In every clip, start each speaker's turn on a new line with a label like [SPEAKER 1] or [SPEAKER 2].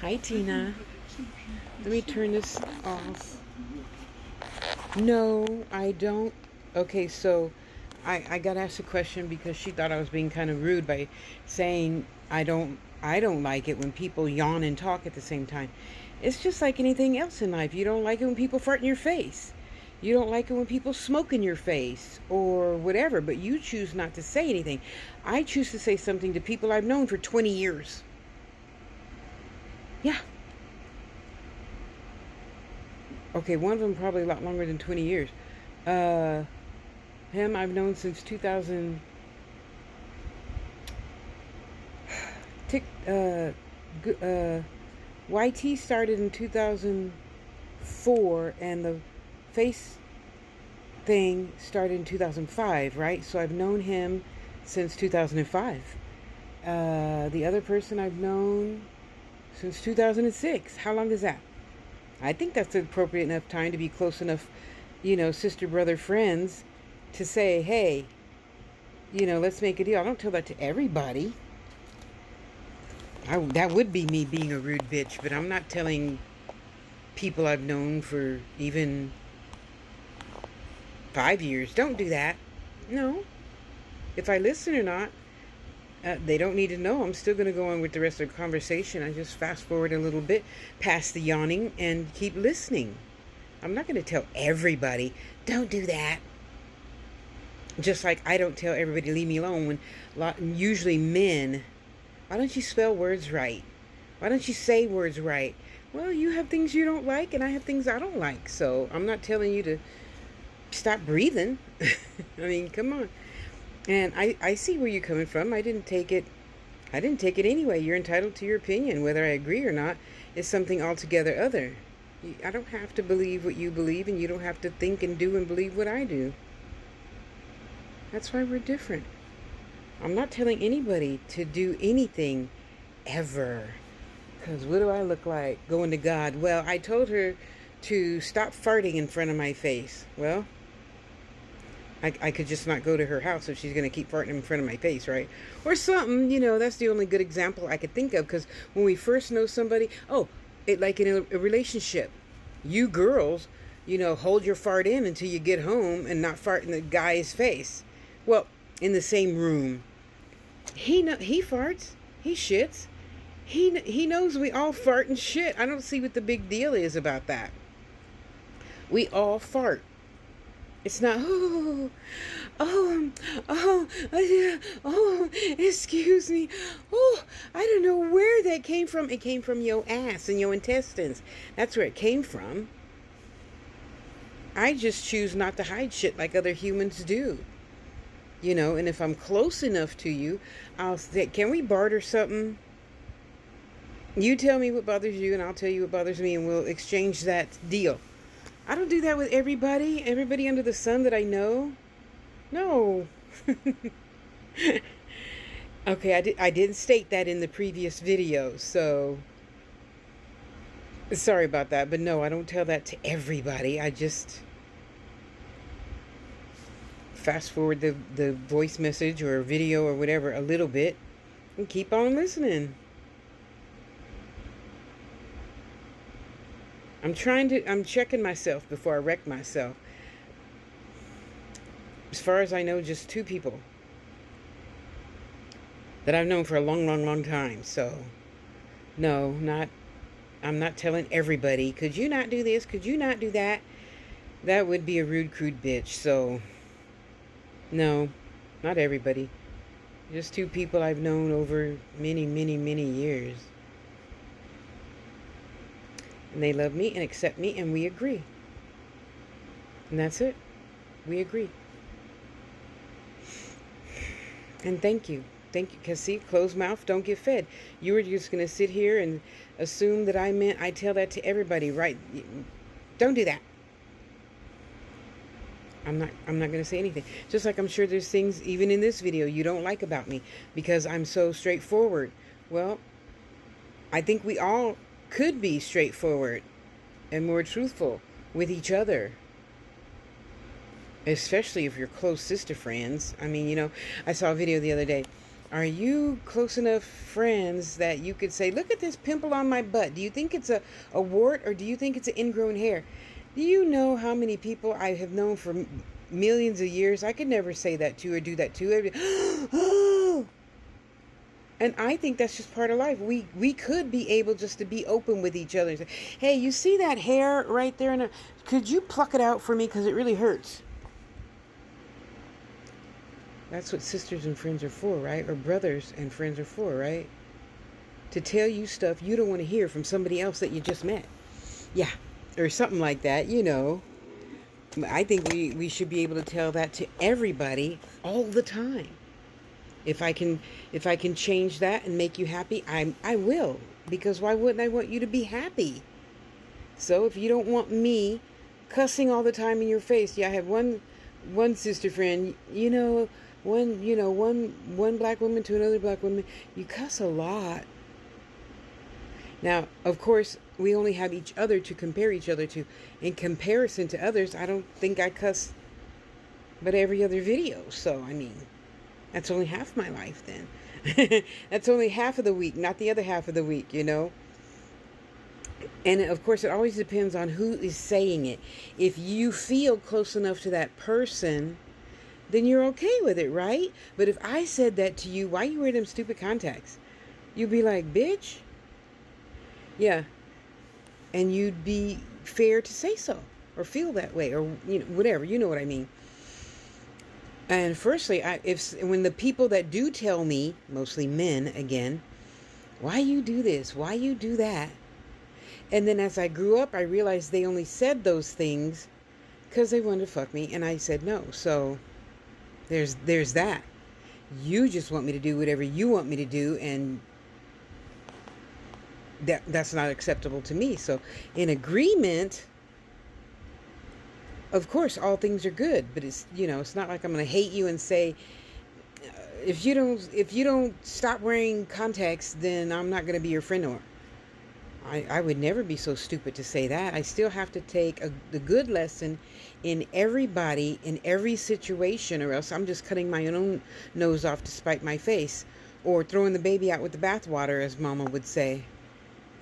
[SPEAKER 1] Hi, Tina. Let me turn this off. No, I don't. Okay, so I got asked a question because she thought I was being kind of rude by saying I don't like it when people yawn and talk at the same time. It's just like anything else in life. You don't like it when people fart in your face. You don't like it when people smoke in your face or whatever, but you choose not to say anything. I choose to say something to people I've known for 20 years. Yeah. Okay, one of them probably a lot longer than 20 years. Uh, him I've known since 2000. Tick, YT started in 2004, and the face thing started in 2005, right? So I've known him since 2005. The other person I've known since 2006. How long is that? I think that's an appropriate enough time to be close enough, sister, brother, friends, to say, hey, let's make a deal. I don't tell that to everybody. That would be me being a rude bitch, but I'm not telling people I've known for even 5 years. Don't do that. No. If I listen or not, they don't need to know. I'm still going to go on with the rest of the conversation. I just fast forward a little bit past the yawning and keep listening. I'm not going to tell everybody, don't do that. Just like I don't tell everybody, leave me alone. When usually men, why don't you spell words right? Why don't you say words right? Well, you have things you don't like, and I have things I don't like. So I'm not telling you to stop breathing. I mean, come on. And I see where you're coming from. I didn't take it anyway. You're entitled to your opinion. Whether I agree or not is something altogether other. I don't have to believe what you believe, and you don't have to think and do and believe what I do. That's why we're different. I'm not telling anybody to do anything ever. Because what do I look like going to God? Well, I told her to stop farting in front of my face. Well, I could just not go to her house if she's going to keep farting in front of my face, right? Or something, that's the only good example I could think of. Because when we first know somebody, like in a relationship, you girls, hold your fart in until you get home and not fart in the guy's face. Well, in the same room. He farts. He shits. He knows we all fart and shit. I don't see what the big deal is about that. We all fart. It's not, excuse me. I don't know where that came from. It came from your ass and your intestines. That's where it came from. I just choose not to hide shit like other humans do. And if I'm close enough to you, I'll say, can we barter something? You tell me what bothers you, and I'll tell you what bothers me, and we'll exchange that deal. I don't do that with everybody under the sun that I know. No. Okay, I didn't state that in the previous video, so sorry about that. But no, I don't tell that to everybody. I just fast forward the voice message or video or whatever a little bit and keep on listening. I'm checking myself before I wreck myself. As far as I know, just two people that I've known for a long, long, long time. So, no, I'm not telling everybody, could you not do this? Could you not do that? That would be a rude, crude bitch. So, no, not everybody. Just two people I've known over many, many, many years. And they love me and accept me, and we agree. And that's it. We agree. And thank you. Thank you. Because see, closed mouth don't get fed. You were just going to sit here and assume that I tell that to everybody, right? Don't do that. I'm not going to say anything. Just like I'm sure there's things, even in this video, you don't like about me because I'm so straightforward. Well, I think we all could be straightforward and more truthful with each other, especially if you're close sister friends. I mean, I saw a video the other day. Are you close enough friends that you could say, look at this pimple on my butt? Do you think it's a wart, or do you think it's an ingrown hair? Do you know how many people I have known for millions of years? I could never say that to or do that to. I'd be, oh! And I think that's just part of life. We could be able just to be open with each other. Say, hey, you see that hair right there? Could you pluck it out for me? Because it really hurts. That's what sisters and friends are for, right? Or brothers and friends are for, right? To tell you stuff you don't want to hear from somebody else that you just met. Yeah. Or something like that, you know. I think we should be able to tell that to everybody all the time. If I can change that and make you happy, I will. Because why wouldn't I want you to be happy? So if you don't want me cussing all the time in your face, yeah, I have one sister friend, one black woman to another black woman, you cuss a lot. Now, of course, we only have each other to compare each other to. In comparison to others, I don't think I cuss but every other video. So, I mean, that's only half my life then. That's only half of the week, not the other half of the week, you know. And of course, it always depends on who is saying it. If you feel close enough to that person, then you're okay with it, right? But if I said that to you, why you wear them stupid contacts? You'd be like, bitch. Yeah. And you'd be fair to say so or feel that way or whatever. You know what I mean. And firstly, when the people that do tell me, mostly men again, why you do this? Why you do that? And then as I grew up, I realized they only said those things because they wanted to fuck me. And I said no. So there's that. You just want me to do whatever you want me to do. And that's not acceptable to me. So in agreement, of course, all things are good. But it's not like I'm going to hate you and say, if you don't stop wearing contacts, then I'm not going to be your friend anymore. I would never be so stupid to say that. I still have to take the good lesson in everybody, in every situation, or else I'm just cutting my own nose off to spite my face, or throwing the baby out with the bathwater, as Mama would say.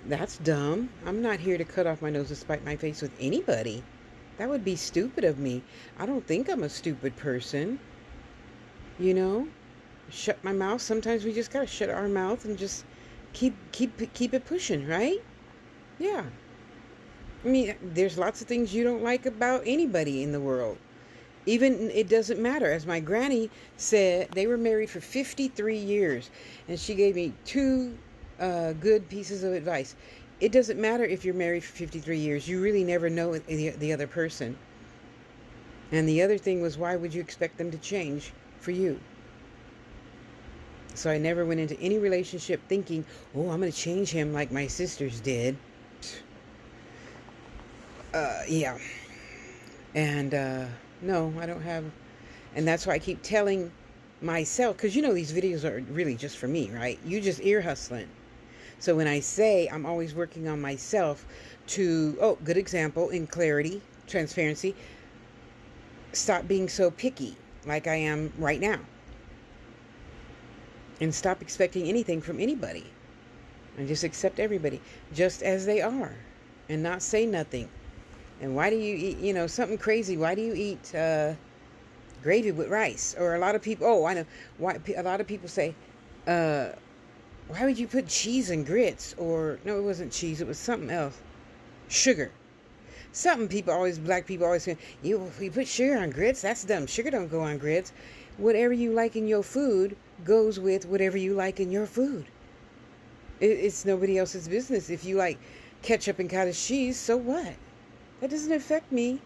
[SPEAKER 1] That's dumb. I'm not here to cut off my nose to spite my face with anybody. That would be stupid of me. I don't think I'm a stupid person. Shut my mouth. Sometimes we just gotta shut our mouth and just keep it pushing, right? Yeah. I mean, there's lots of things you don't like about anybody in the world. Even it doesn't matter. As my granny said, they were married for 53 years, and she gave me two good pieces of advice. It doesn't matter if you're married for 53 years. You really never know the other person. And the other thing was, why would you expect them to change for you? So I never went into any relationship thinking, oh, I'm going to change him like my sisters did. Yeah. And no, I don't have. And that's why I keep telling myself, because these videos are really just for me, right? You just ear hustling. So when I say I'm always working on myself to, good example, in clarity, transparency, stop being so picky like I am right now. And stop expecting anything from anybody. And just accept everybody just as they are. And not say nothing. And why do you eat, something crazy? Why do you eat gravy with rice? Or a lot of people, I know. Why a lot of people say, why would you put cheese in grits? Or, no, it wasn't cheese. It was something else. Sugar. Black people always say, you put sugar on grits? That's dumb. Sugar don't go on grits. Whatever you like in your food goes with whatever you like in your food. It's nobody else's business. If you like ketchup and cottage cheese, so what? That doesn't affect me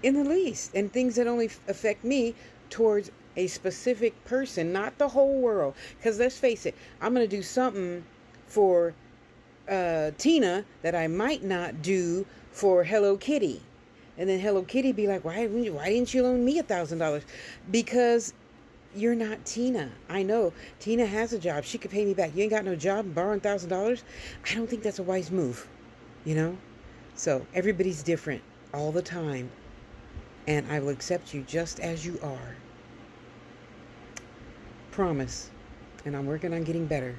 [SPEAKER 1] in the least. And things that only affect me towards a specific person, not the whole world. Because let's face it, I'm going to do something for Tina that I might not do for Hello Kitty. And then Hello Kitty be like, why didn't you loan me $1,000? Because you're not Tina. I know. Tina has a job. She could pay me back. You ain't got no job and borrowing $1,000? I don't think that's a wise move. So everybody's different all the time. And I will accept you just as you are. Promise. and I'm working on getting better.